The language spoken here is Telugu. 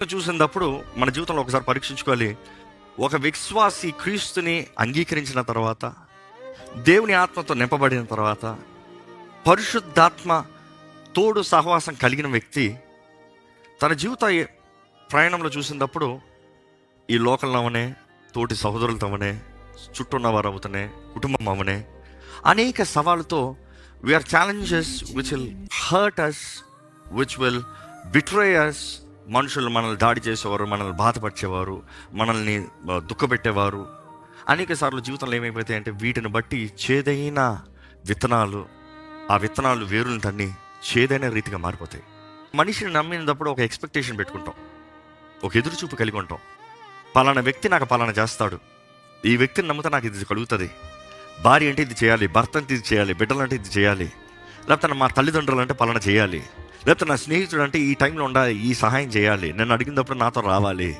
చూసినప్పుడు మన జీవితంలో ఒకసారి పరీక్షించుకోవాలి. ఒక విశ్వాసి క్రీస్తుని అంగీకరించిన తర్వాత, దేవుని ఆత్మతో నింపబడిన తర్వాత, పరిశుద్ధాత్మ తోడు సహవాసం కలిగిన వ్యక్తి తన జీవిత ప్రయాణంలో చూసినప్పుడు ఈ లోకంలో అవనే, తోటి సహోదరులతో అవనే, చుట్టూ ఉన్నవారు అవుతనే, కుటుంబం అవనే, అనేక సవాళ్ళతో we are challenges which will hurt us, which will betray us. మనుషులు మనల్ని దాడి చేసేవారు, మనల్ని బాధపరిచేవారు, మనల్ని దుఃఖపెట్టేవారు. అనేక సార్లు జీవితంలో ఏమైపోతాయి అంటే వీటిని బట్టి చేదైన విత్తనాలు, ఆ విత్తనాలు వేరులను తన్ని చేదైన రీతిగా మారిపోతాయి. మనిషిని నమ్మినప్పుడు ఒక ఎక్స్పెక్టేషన్ పెట్టుకుంటాం, ఒక ఎదురు చూపు కలిగి ఉంటాం. పలానా వ్యక్తి నాకు పలానా చేస్తాడు, ఈ వ్యక్తిని నమ్మితే నాకు ఇది కలుగుతుంది. భార్య అంటే ఇది చేయాలి, భర్త అంటే ఇది చేయాలి, బిడ్డలు అంటే ఇది చేయాలి, లేకపోతే మా తల్లిదండ్రులు అంటే పలానా చేయాలి, లేకపోతే నా స్నేహితుడు అంటే ఈ టైంలో ఉండాలి, ఈ సహాయం చేయాలి, నేను అడిగినప్పుడు నాతో రావాలి.